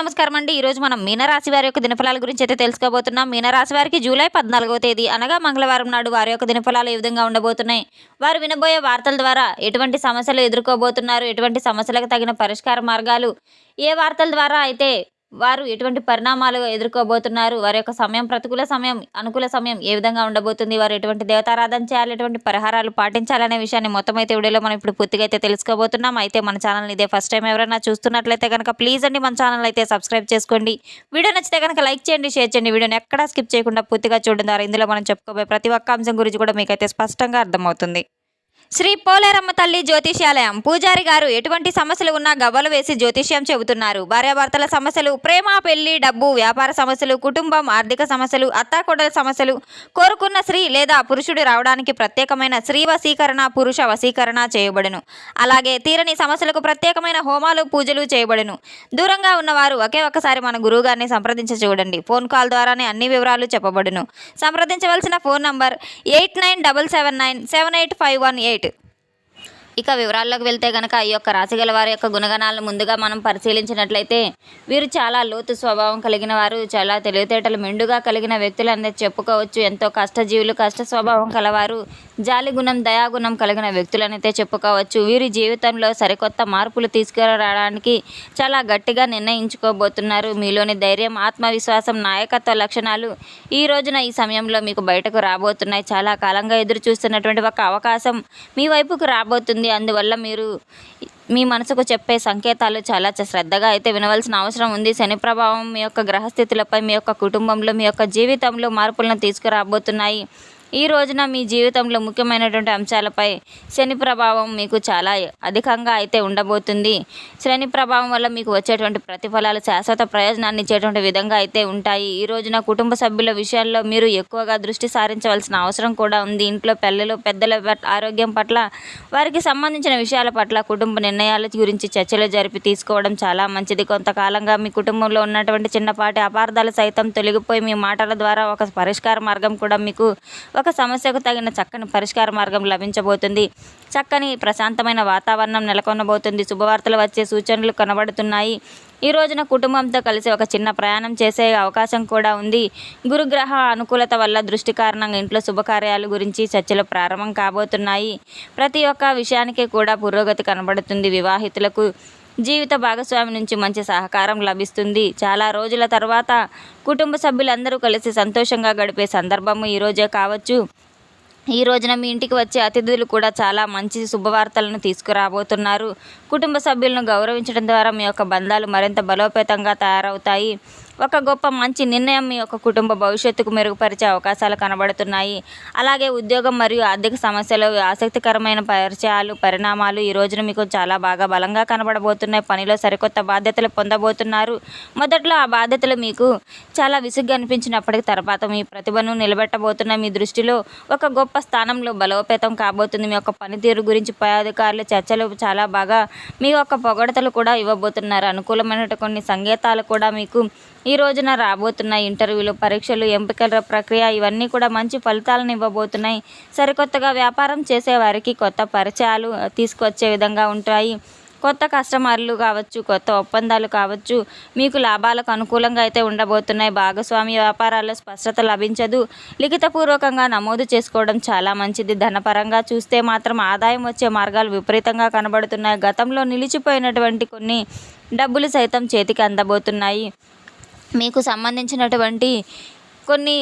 నమస్కారం అండి. ఈరోజు మనం మీనరాశి వారి యొక్క దినఫలాల గురించి అయితే తెలుసుకోబోతున్నాం. మీనరాశి వారికి జూలై 14వ తేదీ అనగా మంగళవారం నాడు వారి యొక్క దినఫలాలు ఏ విధంగా ఉండబోతున్నాయి, వారు వినబోయే వార్తల ద్వారా ఎటువంటి సమస్యలు ఎదుర్కోబోతున్నారు, ఎటువంటి సమస్యలకు తగిన పరిష్కార మార్గాలు, ఏ వార్తల ద్వారా అయితే వారు ఎటువంటి పరిణామాలు ఎదుర్కోబోతున్నారు, వారి యొక్క సమయం, ప్రతికూల సమయం, అనుకూల సమయం ఏ విధంగా ఉండబోతుంది, వారు ఎటువంటి దేవతారాధన చేయాలి, ఎటువంటి పరిహారాలు పాటించాలనే విషయాన్ని మొత్తం అయితే వీడియోలో మనం ఇప్పుడు పూర్తిగా అయితే తెలుసుకోబోతున్నాం. అయితే మన ఛానల్ ఇదే ఫస్ట్ టైం ఎవరైనా చూస్తున్నట్లయితే కనుక ప్లీజ్ అండి మన ఛానల్ అయితే సబ్స్క్రైబ్ చేసుకోండి. వీడియో నచ్చితే కనుక లైక్ చేయండి, షేర్ చేయండి. వీడియోని ఎక్కడా స్కిప్ చేయకుండా పూర్తిగా చూడడం ద్వారా ఇందులో మనం చెప్పుకోబోయే ప్రతి ఒక్క అంశం గురించి కూడా మీకైతే స్పష్టంగా అర్థమవుతుంది. శ్రీ పోలేరమ్మ తల్లి జ్యోతిష్యాలయం పూజారి గారు ఎటువంటి సమస్యలు ఉన్నా గవ్వలు వేసి జ్యోతిష్యం చెబుతున్నారు. భార్యాభర్తల సమస్యలు, ప్రేమ, పెళ్లి, డబ్బు, వ్యాపార సమస్యలు, కుటుంబం, ఆర్థిక సమస్యలు, అత్తాకోడల సమస్యలు, కోరుకున్న స్త్రీ లేదా పురుషుడు రావడానికి ప్రత్యేకమైన స్త్రీ వశీకరణ, పురుష వశీకరణ చేయబడును. అలాగే తీరని సమస్యలకు ప్రత్యేకమైన హోమాలు, పూజలు చేయబడును. దూరంగా ఉన్నవారు ఒకే ఒక్కసారి మన గురువు గారిని సంప్రదించి చూడండి. ఫోన్ కాల్ ద్వారానే అన్ని వివరాలు చెప్పబడును. సంప్రదించవలసిన ఫోన్ నంబర్ 8977978518. ఇక వివరాల్లోకి వెళ్తే కనుక ఈ యొక్క రాశిగల వారి యొక్క గుణగణాలను ముందుగా మనం పరిశీలించినట్లయితే వీరు చాలా లోతు స్వభావం కలిగిన వారు, చాలా తెలివితేటలు మెండుగా కలిగిన వ్యక్తులు అనేది చెప్పుకోవచ్చు. ఎంతో కష్టజీవులు, కష్ట స్వభావం కలవారు, జాలి గుణం, దయాగుణం కలిగిన వ్యక్తులనైతే చెప్పుకోవచ్చు. వీరి జీవితంలో సరికొత్త మార్పులు తీసుకురావడానికి చాలా గట్టిగా నిర్ణయించుకోబోతున్నారు. మీలోని ధైర్యం, ఆత్మవిశ్వాసం, నాయకత్వ లక్షణాలు ఈ రోజున ఈ సమయంలో మీకు బయటకు రాబోతున్నాయి. చాలా కాలంగా ఎదురు చూస్తున్నటువంటి ఒక అవకాశం మీ వైపుకు రాబోతుంది. అందువల్ల మీరు మీ మనసుకు చెప్పే సంకేతాలు చాలా శ్రద్ధగా అయితే వినవలసిన అవసరం ఉంది. శని ప్రభావం మీ యొక్క గ్రహస్థితులపై, మీ యొక్క కుటుంబంలో, మీ యొక్క జీవితంలో మార్పులను తీసుకురాబోతున్నాయి. ఈ రోజున మీ జీవితంలో ముఖ్యమైనటువంటి అంశాలపై శని ప్రభావం మీకు చాలా అధికంగా అయితే ఉండబోతుంది. శని ప్రభావం వల్ల మీకు వచ్చేటువంటి ప్రతిఫలాలు శాశ్వత ప్రయోజనాన్ని ఇచ్చేటువంటి విధంగా అయితే ఉంటాయి. ఈ రోజున కుటుంబ సభ్యుల విషయాల్లో మీరు ఎక్కువగా దృష్టి సారించవలసిన అవసరం కూడా ఉంది. ఇంట్లో పిల్లలు, పెద్దల ఆరోగ్యం పట్ల, వారికి సంబంధించిన విషయాల పట్ల, కుటుంబ నిర్ణయాల గురించి చర్చలు జరిపి తీసుకోవడం చాలా మంచిది. కొంతకాలంగా మీ కుటుంబంలో ఉన్నటువంటి చిన్నపాటి అపార్థాలు సైతం తొలగిపోయి మీ మాటల ద్వారా ఒక పరిష్కార మార్గం కూడా మీకు, ఒక సమస్యకు తగిన చక్కని పరిష్కార మార్గం లభించబోతుంది. చక్కని ప్రశాంతమైన వాతావరణం నెలకొనబోతుంది. శుభవార్తలు వచ్చే సూచనలు కనబడుతున్నాయి. ఈ రోజున కుటుంబంతో కలిసి ఒక చిన్న ప్రయాణం చేసే అవకాశం కూడా ఉంది. గురుగ్రహ అనుకూలత వల్ల దృష్టి కారణంగా ఇంట్లో శుభకార్యాల గురించి చర్చలు ప్రారంభం కాబోతున్నాయి. ప్రతి ఒక్క విషయానికి కూడా పురోగతి కనబడుతుంది. వివాహితులకు జీవిత భాగస్వామి నుంచి మంచి సహకారం లభిస్తుంది. చాలా రోజుల తర్వాత కుటుంబ సభ్యులందరూ కలిసి సంతోషంగా గడిపే సందర్భము ఈరోజే కావచ్చు. ఈ రోజున మీ ఇంటికి వచ్చే అతిథులు కూడా చాలా మంచి శుభవార్తలను తీసుకురాబోతున్నారు. కుటుంబ సభ్యులను గౌరవించడం ద్వారా మీ యొక్క బంధాలు మరింత బలోపేతంగా తయారవుతాయి. ఒక గొప్ప మంచి నిర్ణయం మీ యొక్క కుటుంబ భవిష్యత్తుకు మెరుగుపరిచే అవకాశాలు కనబడుతున్నాయి. అలాగే ఉద్యోగం మరియు ఆర్థిక సమస్యలు, ఆసక్తికరమైన పరిణామాలు ఈ రోజున మీకు చాలా బాగా బలంగా కనబడబోతున్నాయి. పనిలో సరికొత్త బాధ్యతలు పొందబోతున్నారు. మొదట్లో ఆ బాధ్యతలు మీకు చాలా విసుగ్గా అనిపించినప్పటికీ తర్వాత మీ ప్రతిభను నిలబెట్టబోతున్న మీ దృష్టిలో ఒక గొప్ప స్థానంలో బలోపేతం కాబోతుంది. మీ యొక్క పనితీరు గురించి పై అధికారుల చర్చలు చాలా బాగా మీ యొక్క పొగడతలు కూడా ఇవ్వబోతున్నారు. అనుకూలమైన కొన్ని సంకేతాలు కూడా మీకు ఈ రోజున రాబోతున్నాయి. ఇంటర్వ్యూలు, పరీక్షలు, ఎంపికల ప్రక్రియ ఇవన్నీ కూడా మంచి ఫలితాలను ఇవ్వబోతున్నాయి. సరికొత్తగా వ్యాపారం చేసే వారికి కొత్త పరిచయాలు తీసుకొచ్చే విధంగా ఉంటాయి. కొత్త కస్టమర్లు కావచ్చు, కొత్త ఒప్పందాలు కావచ్చు, మీకు లాభాలకు అనుకూలంగా అయితే ఉండబోతున్నాయి. భాగస్వామి వ్యాపారాల్లో స్పష్టత లభించదు. లిఖితపూర్వకంగా నమోదు చేసుకోవడం చాలా మంచిది. ధనపరంగా చూస్తే మాత్రం ఆదాయం వచ్చే మార్గాలు విపరీతంగా కనబడుతున్నాయి. గతంలో నిలిచిపోయినటువంటి కొన్ని డబ్బులు సైతం చేతికి అందబోతున్నాయి. మీకు సంబంధించినటువంటి కొన్ని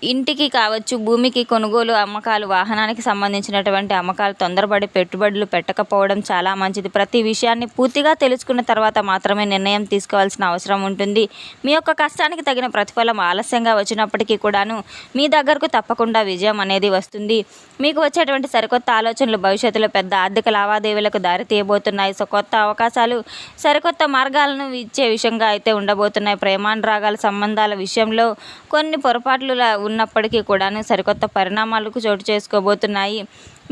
ఇంటికి కావచ్చు, భూమికి కొనుగోలు, అమ్మకాలు, వాహనానికి సంబంధించినటువంటి అమ్మకాలు, తొందరపడి పెట్టుబడులు పెట్టకపోవడం చాలా మంచిది. ప్రతి విషయాన్ని పూర్తిగా తెలుసుకున్న తర్వాత మాత్రమే నిర్ణయం తీసుకోవాల్సిన అవసరం ఉంటుంది. మీ యొక్క కష్టానికి తగిన ప్రతిఫలం ఆలస్యంగా వచ్చినప్పటికీ కూడాను మీ దగ్గరకు తప్పకుండా విజయం అనేది వస్తుంది. మీకు వచ్చేటువంటి సరికొత్త ఆలోచనలు భవిష్యత్తులో పెద్ద ఆర్థిక లావాదేవీలకు దారితీయబోతున్నాయి. సో కొత్త అవకాశాలు, సరికొత్త మార్గాలను ఇచ్చే విషయంగా అయితే ఉండబోతున్నాయి. ప్రేమానురాగాల సంబంధాల విషయంలో కొన్ని పొరపాట్లు ఉన్నప్పటికీ కూడాను సరికొత్త పరిణామాలకు చోటు చేసుకోబోతున్నాయి.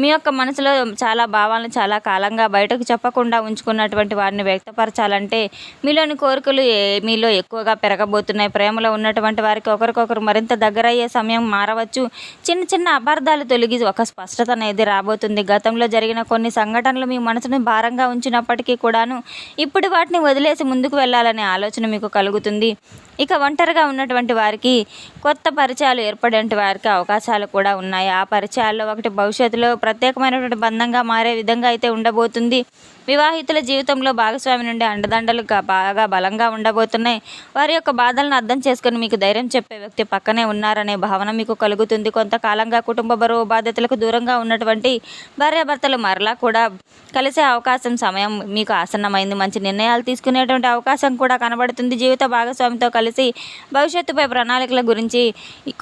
మీ యొక్క మనసులో చాలా భావాలను చాలా కాలంగా బయటకు చెప్పకుండా ఉంచుకున్నటువంటి వారిని వ్యక్తపరచాలంటే మీలోని కోరికలు మీలో ఎక్కువగా పెరగబోతున్నాయి. ప్రేమలో ఉన్నటువంటి వారికి ఒకరికొకరు మరింత దగ్గరయ్యే సమయం మారవచ్చు. చిన్న చిన్న అపార్థాలు తొలగి ఒక స్పష్టత అనేది రాబోతుంది. గతంలో జరిగిన కొన్ని సంఘటనలు మీ మనసును భారంగా ఉంచినప్పటికీ కూడాను ఇప్పుడు వాటిని వదిలేసి ముందుకు వెళ్ళాలనే ఆలోచన మీకు కలుగుతుంది. ఇక ఒంటరిగా ఉన్నటువంటి వారికి కొత్త పరిచయాలు ఏర్పడే వారికి అవకాశాలు కూడా ఉన్నాయి. ఆ పరిచయాల్లో ఒకటి భవిష్యత్తులో ప్రత్యేకమైనటువంటి బంధంగా మారే విధంగా అయితే ఉండబోతుంది. వివాహితుల జీవితంలో భాగస్వామి నుండి అండదండలు బాగా బలంగా ఉండబోతున్నాయి. వారి యొక్క బాధలను అర్థం చేసుకుని మీకు ధైర్యం చెప్పే వ్యక్తి పక్కనే ఉన్నారనే భావన మీకు కలుగుతుంది. కొంతకాలంగా కుటుంబ బరువు బాధ్యతలకు దూరంగా ఉన్నటువంటి భార్యాభర్తలు మరలా కూడా కలిసే సమయం మీకు ఆసన్నమైంది. మంచి నిర్ణయాలు తీసుకునేటువంటి అవకాశం కూడా కనబడుతుంది. జీవిత భాగస్వామితో కలిసి భవిష్యత్తుపై ప్రణాళికల గురించి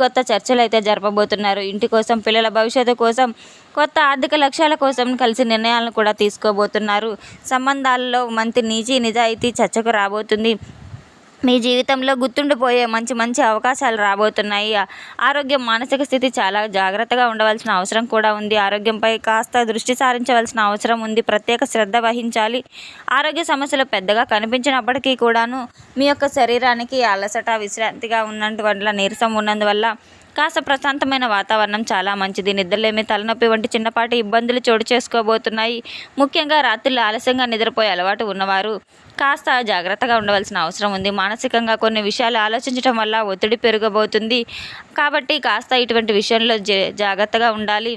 కొత్త చర్చలు అయితే జరపబోతున్నారు. ఇంటి కోసం, పిల్లల భవిష్యత్తు కోసం, కొత్త ఆర్థిక లక్ష్యాల కోసం కలిసి నిర్ణయాలను కూడా తీసుకోబోతున్నారు. సంబంధాల్లో మంచి నిజాయితీ చర్చకు రాబోతుంది. మీ జీవితంలో గుర్తుండిపోయే మంచి మంచి అవకాశాలు రాబోతున్నాయి. ఆరోగ్యం, మానసిక స్థితి చాలా జాగ్రత్తగా ఉండవలసిన అవసరం కూడా ఉంది. ఆరోగ్యంపై కాస్త దృష్టి సారించవలసిన అవసరం ఉంది. ప్రత్యేక శ్రద్ధ వహించాలి. ఆరోగ్య సమస్యలు పెద్దగా కనిపించినప్పటికీ కూడాను మీ యొక్క శరీరానికి అలసట, విశ్రాంతిగా ఉన్నందువల్ల, నీరసం ఉన్నందువల్ల కాస్త ప్రశాంతమైన వాతావరణం చాలా మంచిది. నిద్రలేమి, తలనొప్పి వంటి చిన్నపాటి ఇబ్బందులు చోటు చేసుకోబోతున్నాయి. ముఖ్యంగా రాత్రులు ఆలస్యంగా నిద్రపోయే అలవాటు ఉన్నవారు కాస్త జాగ్రత్తగా ఉండవలసిన అవసరం ఉంది. మానసికంగా కొన్ని విషయాలు ఆలోచించడం వల్ల ఒత్తిడి పెరగబోతుంది. కాబట్టి కాస్త ఇటువంటి విషయంలో జాగ్రత్తగా ఉండాలి.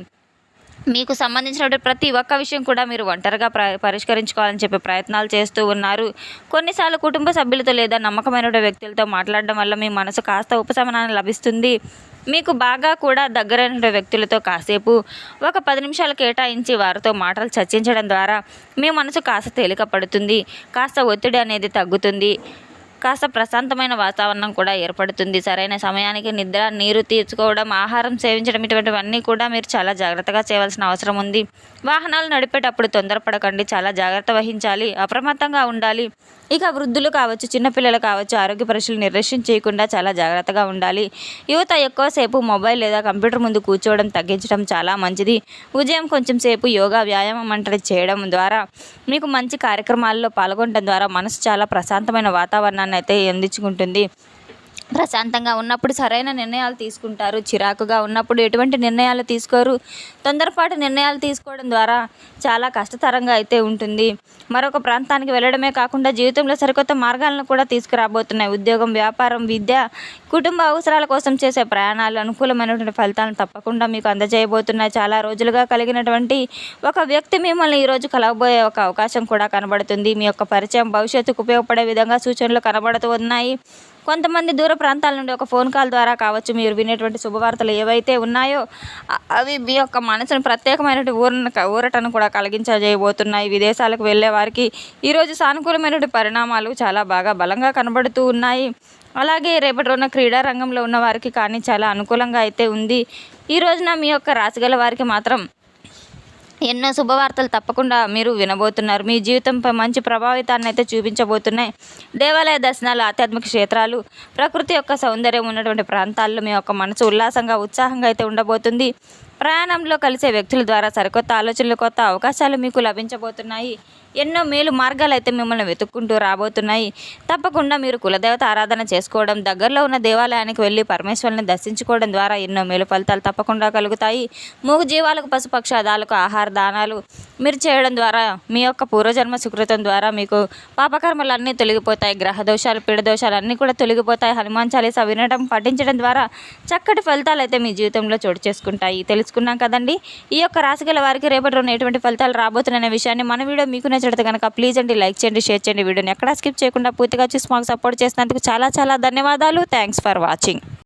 మీకు సంబంధించినటువంటి ప్రతి ఒక్క విషయం కూడా మీరు ఒంటరిగా పరిష్కరించుకోవాలని చెప్పి ప్రయత్నాలు చేస్తూ ఉన్నారు. కొన్నిసార్లు కుటుంబ సభ్యులతో లేదా నమ్మకమైన వ్యక్తులతో మాట్లాడడం వల్ల మీ మనసు కాస్త ఉపశమనాన్ని లభిస్తుంది. మీకు బాగా కూడా దగ్గరైన వ్యక్తులతో కాసేపు ఒక 10 నిమిషాలు కేటాయించి వారితో మాటలు చర్చించడం ద్వారా మీ మనసు కాస్త తేలిక పడుతుంది. కాస్త ఒత్తిడి అనేది తగ్గుతుంది. కాస్త ప్రశాంతమైన వాతావరణం కూడా ఏర్పడుతుంది. సరైన సమయానికి నిద్ర, నీరు తీసుకోవడం, ఆహారం సేవించడం ఇటువంటివన్నీ కూడా మీరు చాలా జాగ్రత్తగా చేయవలసిన అవసరం ఉంది. వాహనాలు నడిపేటప్పుడు తొందరపడకండి. చాలా జాగ్రత్త వహించాలి. అప్రమత్తంగా ఉండాలి. ఇక వృద్ధులు కావచ్చు, చిన్నపిల్లలు కావచ్చు, ఆరోగ్య పరీక్షలు నిర్లక్ష్యం చేయకుండా చాలా జాగ్రత్తగా ఉండాలి. యువత ఎక్కువసేపు మొబైల్ లేదా కంప్యూటర్ ముందు కూర్చోవడం తగ్గించడం చాలా మంచిది. ఉదయం కొంచెం సేపు యోగా, వ్యాయామం వంటిది చేయడం ద్వారా, మీకు మంచి కార్యక్రమాల్లో పాల్గొనడం ద్వారా మనసు చాలా ప్రశాంతమైన వాతావరణాన్ని అయితే అందించుకుంటుంది. ప్రశాంతంగా ఉన్నప్పుడు సరైన నిర్ణయాలు తీసుకుంటారు. చిరాకుగా ఉన్నప్పుడు ఎటువంటి నిర్ణయాలు తీసుకోరు. తొందరపాటు నిర్ణయాలు తీసుకోవడం ద్వారా చాలా కష్టతరంగా అయితే ఉంటుంది. మరొక ప్రాంతానికి వెళ్ళడమే కాకుండా జీవితంలో సరికొత్త మార్గాలను కూడా తీసుకురాబోతున్నాయి. ఉద్యోగం, వ్యాపారం, విద్య, కుటుంబ అవసరాల కోసం చేసే ప్రయాణాలు అనుకూలమైనటువంటి ఫలితాలను తప్పకుండా మీకు అందజేయబోతున్నాయి. చాలా రోజులుగా కలిగినటువంటి ఒక వ్యక్తి మిమ్మల్ని ఈరోజు కలవబోయే ఒక అవకాశం కూడా కనబడుతుంది. మీ యొక్క పరిచయం భవిష్యత్తుకు ఉపయోగపడే విధంగా సూచనలు కనబడుతూ ఉన్నాయి. కొంతమంది దూర ప్రాంతాల నుండి ఒక ఫోన్ కాల్ ద్వారా కావచ్చు మీరు వినేటువంటి శుభవార్తలు ఏవైతే ఉన్నాయో అవి మీ యొక్క మనసును ప్రత్యేకమైనటువంటి ఊరటను కూడా కలిగించజేయబోతున్నాయి. విదేశాలకు వెళ్ళే వారికి ఈరోజు సానుకూలమైనటువంటి పరిణామాలు చాలా బాగా బలంగా కనబడుతూ ఉన్నాయి. అలాగే రేపటి రోజున క్రీడా రంగంలో ఉన్న వారికి కానీ చాలా అనుకూలంగా అయితే ఉంది. ఈ రోజున మీ యొక్క రాశిగల వారికి మాత్రం ఎన్నో శుభవార్తలు తప్పకుండా మీరు వినబోతున్నారు. మీ జీవితంపై మంచి ప్రభావితాన్ని అయితే చూపించబోతున్నాయి. దేవాలయ దర్శనాలు, ఆధ్యాత్మిక క్షేత్రాలు, ప్రకృతి యొక్క సౌందర్యం ఉన్నటువంటి ప్రాంతాల్లో మీ యొక్క మనసు ఉల్లాసంగా, ఉత్సాహంగా అయితే ఉండబోతుంది. ప్రయాణంలో కలిసే వ్యక్తుల ద్వారా సరికొత్త ఆలోచనలు, కొత్త అవకాశాలు మీకు లభించబోతున్నాయి. ఎన్నో మేలు మార్గాలు అయితే మిమ్మల్ని వెతుక్కుంటూ రాబోతున్నాయి. తప్పకుండా మీరు కులదేవత ఆరాధన చేసుకోవడం, దగ్గరలో ఉన్న దేవాలయానికి వెళ్ళి పరమేశ్వరుని దర్శించుకోవడం ద్వారా ఎన్నో మేలు ఫలితాలు తప్పకుండా కలుగుతాయి. మూగ జీవాలకు, పశుపక్షాదాలకు ఆహార దానాలు మీరు చేయడం ద్వారా మీ యొక్క పూర్వజన్మ సుకృతం ద్వారా మీకు పాపకర్మలన్నీ తొలగిపోతాయి. గ్రహ దోషాలు, పీడ దోషాలు అన్నీ కూడా తొలగిపోతాయి. హనుమాన్ చాలీసా వినడం, పఠించడం ద్వారా చక్కటి ఫలితాలు అయితే మీ జీవితంలో చోటు చేసుకుంటాయి. తెలుసుకున్నాం కదండి ఈ యొక్క రాశిగల వారికి రేపటి రోజున ఎటువంటి ఫలితాలు రాబోతున్న విషయాన్ని. మన వీడియో మీకు నచ్చితే కనుక ప్లీజ్ అండి లైక్ చేయండి, షేర్ చేయండి. వీడియోని ఎక్కడా స్కిప్ చేయకుండా పూర్తిగా చూసి మాకు సపోర్ట్ చేసినందుకు చాలా చాలా ధన్యవాదాలు. Thanks for watching.